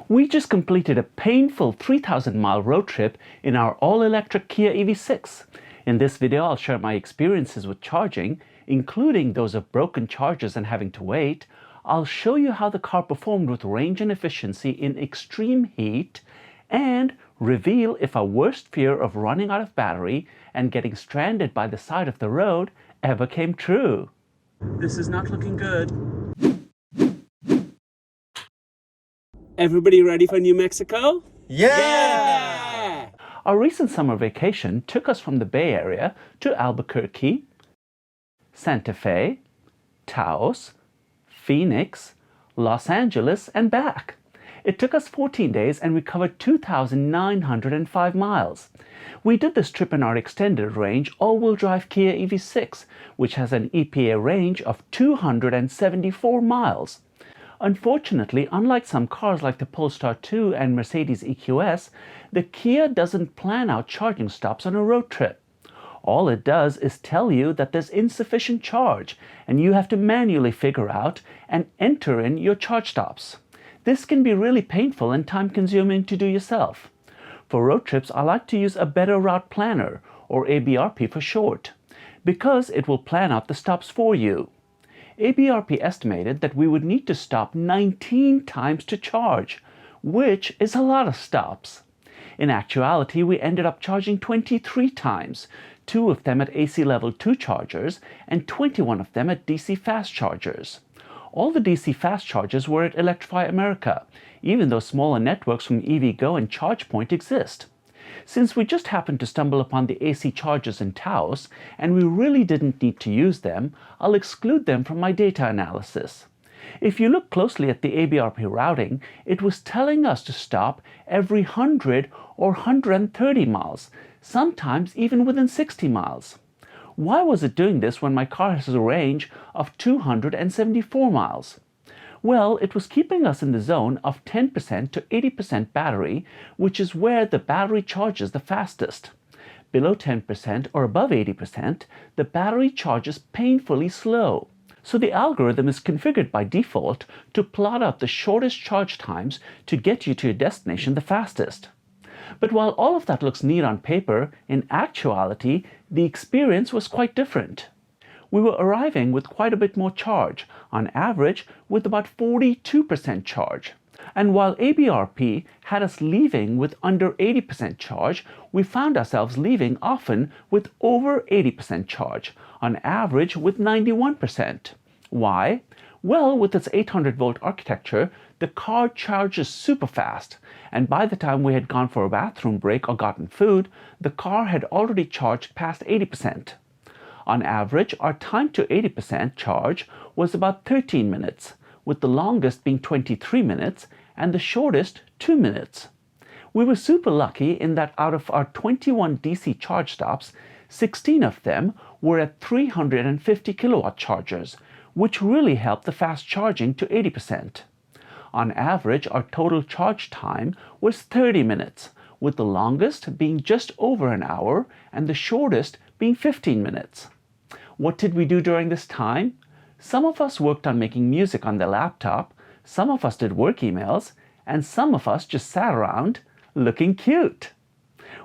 We just completed a painful 3,000-mile road trip in our all-electric Kia EV6. In this video, I'll share my experiences with charging, including those of broken chargers and having to wait. I'll show you how the car performed with range and efficiency in extreme heat, and reveal if our worst fear of running out of battery and getting stranded by the side of the road ever came true. This is not looking good. Everybody ready for New Mexico? Yeah! Our recent summer vacation took us from the Bay Area to Albuquerque, Santa Fe, Taos, Phoenix, Los Angeles, and back. It took us 14 days and we covered 2,905 miles. We did this trip in our extended range all-wheel drive Kia EV6, which has an EPA range of 274 miles. Unfortunately, unlike some cars like the Polestar 2 and Mercedes EQS, the Kia doesn't plan out charging stops on a road trip. All it does is tell you that there's insufficient charge, and you have to manually figure out and enter in your charge stops. This can be really painful and time-consuming to do yourself. For road trips, I like to use a Better Route Planner, or ABRP for short, because it will plan out the stops for you. ABRP estimated that we would need to stop 19 times to charge, which is a lot of stops. In actuality, we ended up charging 23 times, 2 of them at AC Level 2 chargers and 21 of them at DC fast chargers. All the DC fast chargers were at Electrify America, even though smaller networks from EVgo and ChargePoint exist. Since we just happened to stumble upon the AC chargers in Taos, and we really didn't need to use them, I'll exclude them from my data analysis. If you look closely at the ABRP routing, it was telling us to stop every 100 or 130 miles, sometimes even within 60 miles. Why was it doing this when my car has a range of 274 miles? Well, it was keeping us in the zone of 10% to 80% battery, which is where the battery charges the fastest. Below 10% or above 80%, the battery charges painfully slow. So the algorithm is configured by default to plot out the shortest charge times to get you to your destination the fastest. But while all of that looks neat on paper, in actuality, the experience was quite different. We were arriving with quite a bit more charge, on average with about 42% charge. And while ABRP had us leaving with under 80% charge, we found ourselves leaving often with over 80% charge, on average with 91%. Why? Well, with its 800-volt architecture, the car charges super fast, and by the time we had gone for a bathroom break or gotten food, the car had already charged past 80%. On average, our time to 80% charge was about 13 minutes, with the longest being 23 minutes and the shortest 2 minutes. We were super lucky in that out of our 21 DC charge stops, 16 of them were at 350 kilowatt chargers, which really helped the fast charging to 80%. On average, our total charge time was 30 minutes, with the longest being just over an hour and the shortest being 15 minutes. What did we do during this time? Some of us worked on making music on the laptop, some of us did work emails, and some of us just sat around looking cute.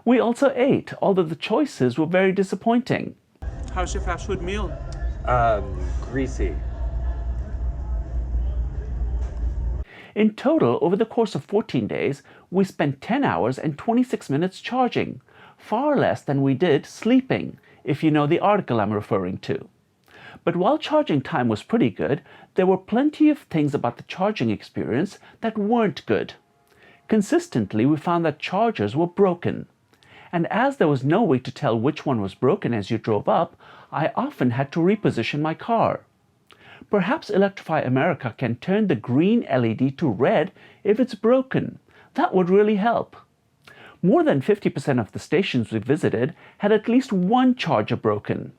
We also ate, although the choices were very disappointing. How's your fast food meal? Greasy. In total, over the course of 14 days, we spent 10 hours and 26 minutes charging, far less than we did sleeping, if you know the article I'm referring to. But while charging time was pretty good, there were plenty of things about the charging experience that weren't good. Consistently, we found that chargers were broken. And as there was no way to tell which one was broken as you drove up, I often had to reposition my car. Perhaps Electrify America can turn the green LED to red if it's broken. That would really help. More than 50% of the stations we visited had at least one charger broken.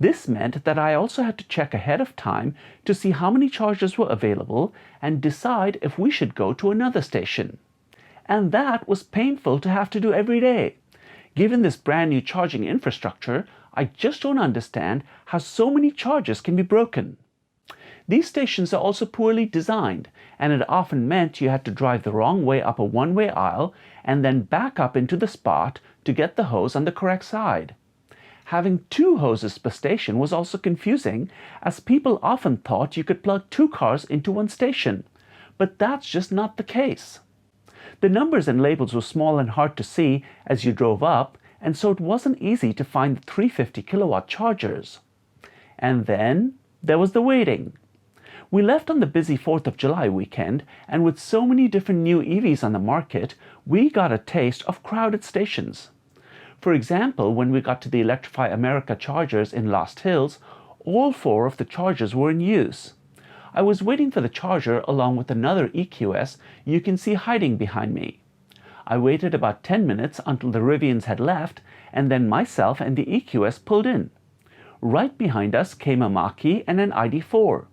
This meant that I also had to check ahead of time to see how many chargers were available and decide if we should go to another station. And that was painful to have to do every day. Given this brand new charging infrastructure, I just don't understand how so many chargers can be broken. These stations are also poorly designed, and it often meant you had to drive the wrong way up a one-way aisle and then back up into the spot to get the hose on the correct side. Having two hoses per station was also confusing, as people often thought you could plug two cars into one station, but that's just not the case. The numbers and labels were small and hard to see as you drove up, and so it wasn't easy to find the 350 kilowatt chargers. And then there was the waiting. We left on the busy 4th of July weekend, and with so many different new EVs on the market, we got a taste of crowded stations. For example, when we got to the Electrify America chargers in Lost Hills, all 4 of the chargers were in use. I was waiting for the charger along with another EQS you can see hiding behind me. I waited about 10 minutes until the Rivians had left, and then myself and the EQS pulled in. Right behind us came a Mach-E and an ID4.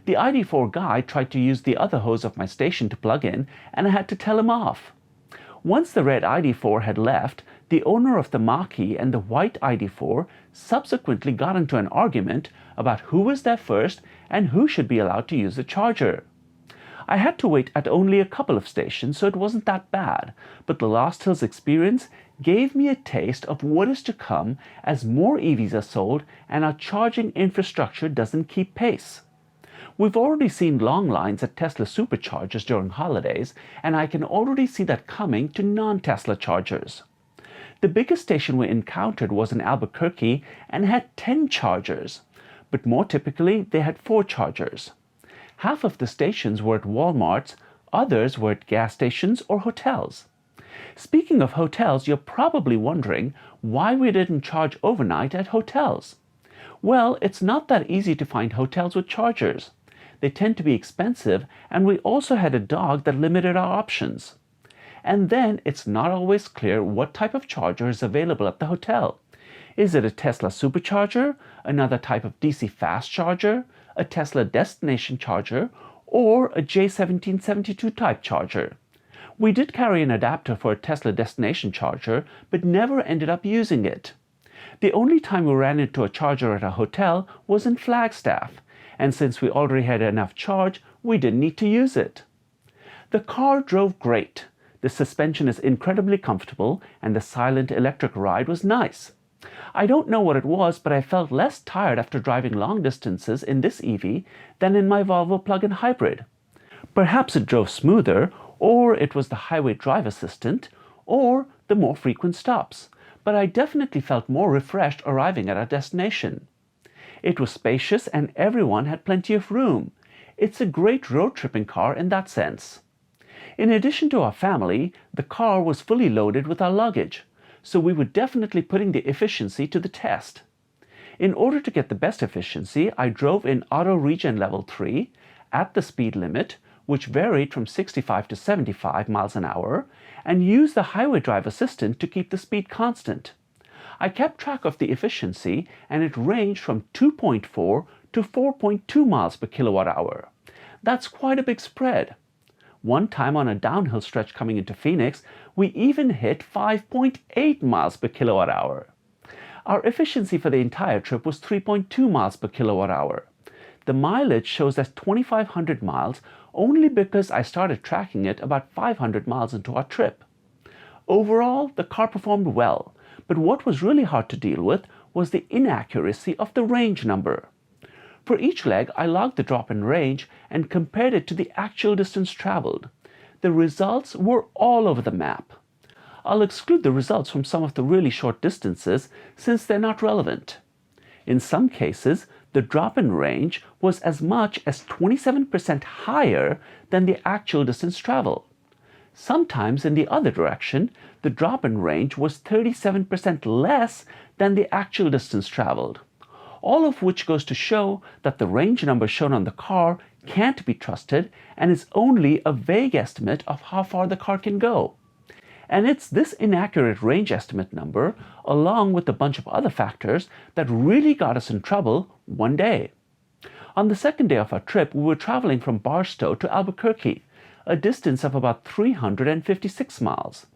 The ID4 guy tried to use the other hose of my station to plug in, and I had to tell him off. Once the red ID4 had left, the owner of the Mach-E and the white ID4 subsequently got into an argument about who was there first and who should be allowed to use the charger. I had to wait at only a couple of stations, so it wasn't that bad, but the Lost Hills experience gave me a taste of what is to come as more EVs are sold and our charging infrastructure doesn't keep pace. We've already seen long lines at Tesla superchargers during holidays, and I can already see that coming to non-Tesla chargers. The biggest station we encountered was in Albuquerque and had 10 chargers, but more typically they had 4 chargers. Half of the stations were at Walmarts, others were at gas stations or hotels. Speaking of hotels, you're probably wondering why we didn't charge overnight at hotels. Well, it's not that easy to find hotels with chargers. They tend to be expensive, and we also had a dog that limited our options. And then it's not always clear what type of charger is available at the hotel. Is it a Tesla supercharger, another type of DC fast charger, a Tesla destination charger, or a J1772 type charger? We did carry an adapter for a Tesla destination charger, but never ended up using it. The only time we ran into a charger at a hotel was in Flagstaff, and since we already had enough charge, we didn't need to use it. The car drove great. The suspension is incredibly comfortable, and the silent electric ride was nice. I don't know what it was, but I felt less tired after driving long distances in this EV than in my Volvo plug-in hybrid. Perhaps it drove smoother, or it was the highway drive assistant, or the more frequent stops, but I definitely felt more refreshed arriving at our destination. It was spacious and everyone had plenty of room. It's a great road tripping car in that sense. In addition to our family, the car was fully loaded with our luggage, so we were definitely putting the efficiency to the test. In order to get the best efficiency, I drove in Auto Regen Level 3 at the speed limit, which varied from 65 to 75 miles an hour, and used the highway drive assistant to keep the speed constant. I kept track of the efficiency, and it ranged from 2.4 to 4.2 miles per kilowatt hour. That's quite a big spread. One time on a downhill stretch coming into Phoenix, we even hit 5.8 miles per kilowatt hour. Our efficiency for the entire trip was 3.2 miles per kilowatt hour. The mileage shows as 2,500 miles only because I started tracking it about 500 miles into our trip. Overall, the car performed well, but what was really hard to deal with was the inaccuracy of the range number. For each leg, I logged the drop in range and compared it to the actual distance traveled. The results were all over the map. I'll exclude the results from some of the really short distances since they're not relevant. In some cases, the drop in range was as much as 27% higher than the actual distance traveled. Sometimes in the other direction, the drop in range was 37% less than the actual distance traveled. All of which goes to show that the range number shown on the car can't be trusted and is only a vague estimate of how far the car can go. And it's this inaccurate range estimate number, along with a bunch of other factors, that really got us in trouble one day. On the second day of our trip, we were traveling from Barstow to Albuquerque, a distance of about 356 miles.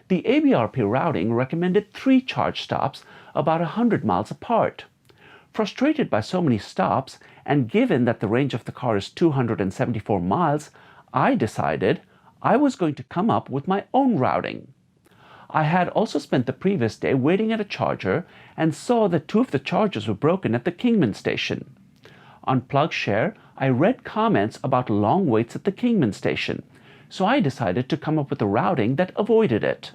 The ABRP routing recommended 3 charge stops about 100 miles apart. Frustrated by so many stops, and given that the range of the car is 274 miles, I decided I was going to come up with my own routing. I had also spent the previous day waiting at a charger and saw that 2 of the chargers were broken at the Kingman station. On PlugShare, I read comments about long waits at the Kingman station, so I decided to come up with a routing that avoided it.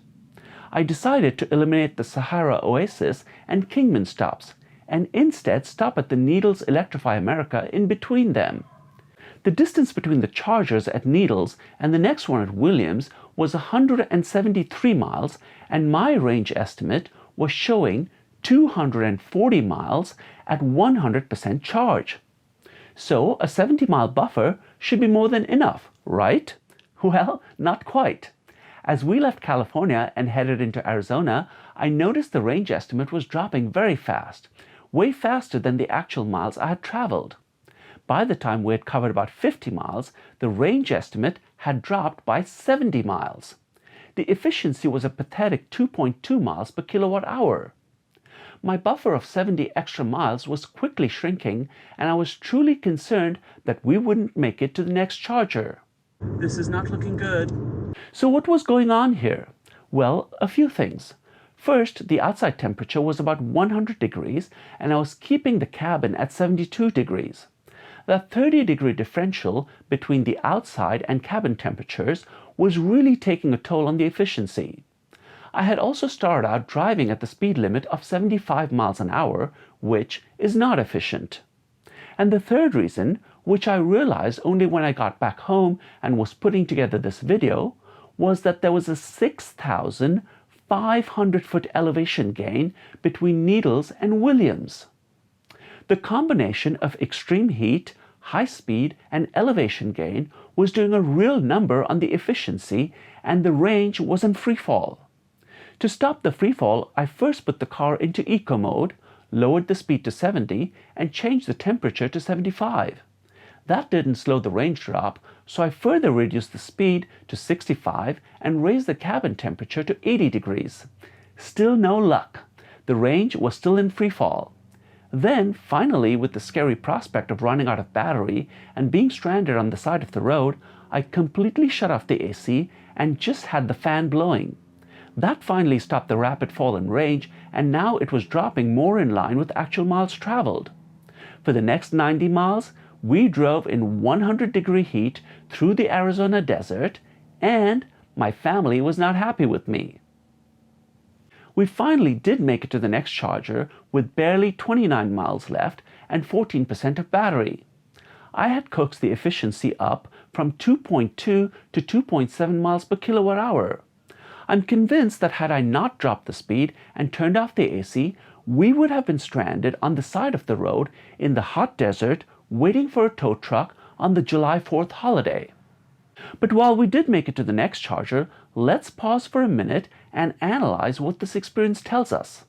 I decided to eliminate the Sahara Oasis and Kingman stops, and instead stop at the Needles Electrify America in between them. The distance between the chargers at Needles and the next one at Williams was 173 miles, and my range estimate was showing 240 miles at 100% charge. So a 70-mile buffer should be more than enough, right? Well, not quite. As we left California and headed into Arizona, I noticed the range estimate was dropping very fast, way faster than the actual miles I had traveled. By the time we had covered about 50 miles, the range estimate had dropped by 70 miles. The efficiency was a pathetic 2.2 miles per kilowatt hour. My buffer of 70 extra miles was quickly shrinking, and I was truly concerned that we wouldn't make it to the next charger. This is not looking good. So what was going on here? Well, a few things. First, the outside temperature was about 100 degrees, and I was keeping the cabin at 72 degrees. That 30-degree differential between the outside and cabin temperatures was really taking a toll on the efficiency. I had also started out driving at the speed limit of 75 miles an hour, which is not efficient. And the third reason, which I realized only when I got back home and was putting together this video, was that there was a 6,500-foot elevation gain between Needles and Williams. The combination of extreme heat, high speed, and elevation gain was doing a real number on the efficiency, and the range was in freefall. To stop the freefall, I first put the car into eco mode, lowered the speed to 70, and changed the temperature to 75. That didn't slow the range drop, so I further reduced the speed to 65 and raised the cabin temperature to 80 degrees. Still no luck. The range was still in freefall. Then, finally, with the scary prospect of running out of battery and being stranded on the side of the road, I completely shut off the AC and just had the fan blowing. That finally stopped the rapid fall in range, and now it was dropping more in line with actual miles traveled. For the next 90 miles, we drove in 100-degree heat through the Arizona desert, and my family was not happy with me. We finally did make it to the next charger with barely 29 miles left and 14% of battery. I had coaxed the efficiency up from 2.2 to 2.7 miles per kilowatt hour. I'm convinced that had I not dropped the speed and turned off the AC, we would have been stranded on the side of the road in the hot desert waiting for a tow truck on the July 4th holiday. But while we did make it to the next charger, let's pause for a minute and analyze what this experience tells us.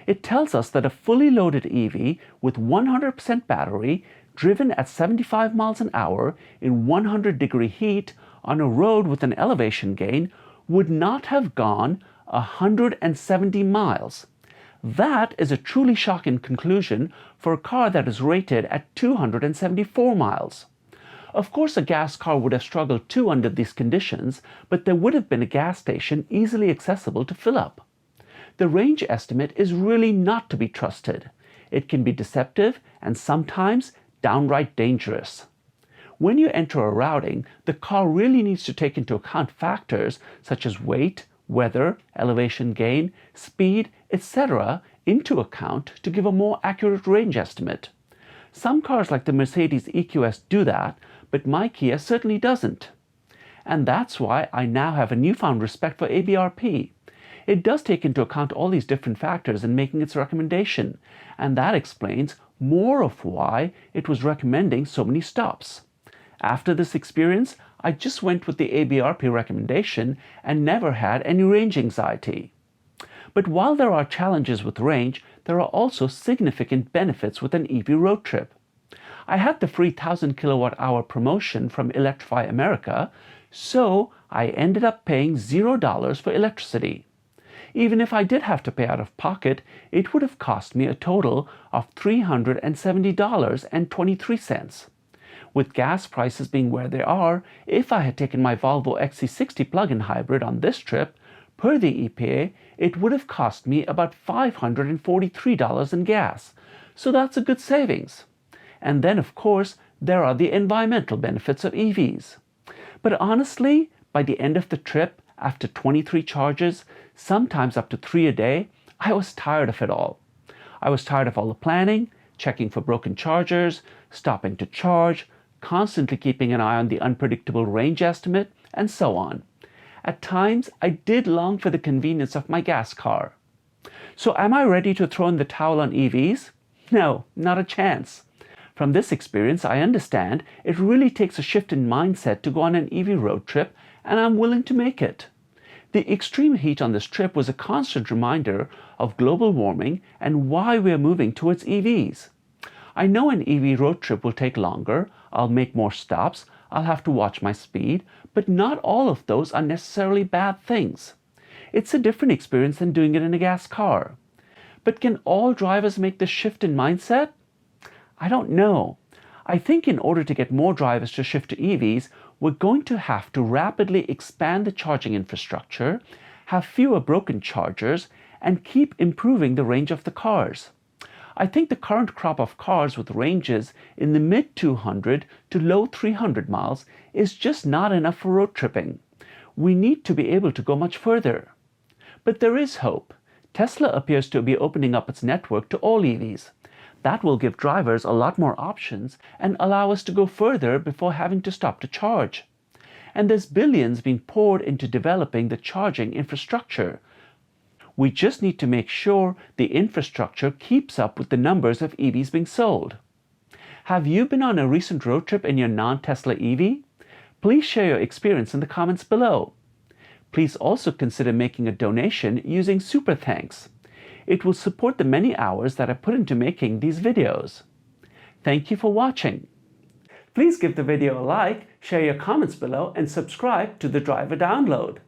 It tells us that a fully loaded EV with 100% battery, driven at 75 miles an hour in 100-degree heat on a road with an elevation gain, would not have gone 170 miles. That is a truly shocking conclusion for a car that is rated at 274 miles. Of course, a gas car would have struggled too under these conditions, but there would have been a gas station easily accessible to fill up. The range estimate is really not to be trusted. It can be deceptive and sometimes downright dangerous. When you enter a routing, the car really needs to take into account factors such as weight, weather, elevation gain, speed, etc. into account to give a more accurate range estimate. Some cars like the Mercedes EQS do that, but my Kia certainly doesn't. And that's why I now have a newfound respect for ABRP. It does take into account all these different factors in making its recommendation, and that explains more of why it was recommending so many stops. After this experience, I just went with the ABRP recommendation and never had any range anxiety. But while there are challenges with range, there are also significant benefits with an EV road trip. I had the free 1,000 kilowatt-hour promotion from Electrify America, so I ended up paying $0 for electricity. Even if I did have to pay out of pocket, it would have cost me a total of $370.23. With gas prices being where they are, if I had taken my Volvo XC60 plug-in hybrid on this trip, per the EPA, it would have cost me about $543 in gas. So that's a good savings. And then, of course, there are the environmental benefits of EVs. But honestly, by the end of the trip, after 23 charges, sometimes up to 3 a day, I was tired of it all. I was tired of all the planning, checking for broken chargers, stopping to charge, constantly keeping an eye on the unpredictable range estimate, and so on. At times, I did long for the convenience of my gas car. So am I ready to throw in the towel on EVs? No, not a chance. From this experience, I understand it really takes a shift in mindset to go on an EV road trip, and I'm willing to make it. The extreme heat on this trip was a constant reminder of global warming and why we're moving towards EVs. I know an EV road trip will take longer, I'll make more stops, I'll have to watch my speed, but not all of those are necessarily bad things. It's a different experience than doing it in a gas car. But can all drivers make this shift in mindset? I don't know. I think in order to get more drivers to shift to EVs, we're going to have to rapidly expand the charging infrastructure, have fewer broken chargers, and keep improving the range of the cars. I think the current crop of cars with ranges in the mid 200 to low 300 miles is just not enough for road tripping. We need to be able to go much further. But there is hope. Tesla appears to be opening up its network to all EVs. That will give drivers a lot more options and allow us to go further before having to stop to charge. And there's billions being poured into developing the charging infrastructure. We just need to make sure the infrastructure keeps up with the numbers of EVs being sold. Have you been on a recent road trip in your non-Tesla EV? Please share your experience in the comments below. Please also consider making a donation using Super Thanks. It will support the many hours that I put into making these videos. Thank you for watching. Please give the video a like, share your comments below, and subscribe to the Driver Download.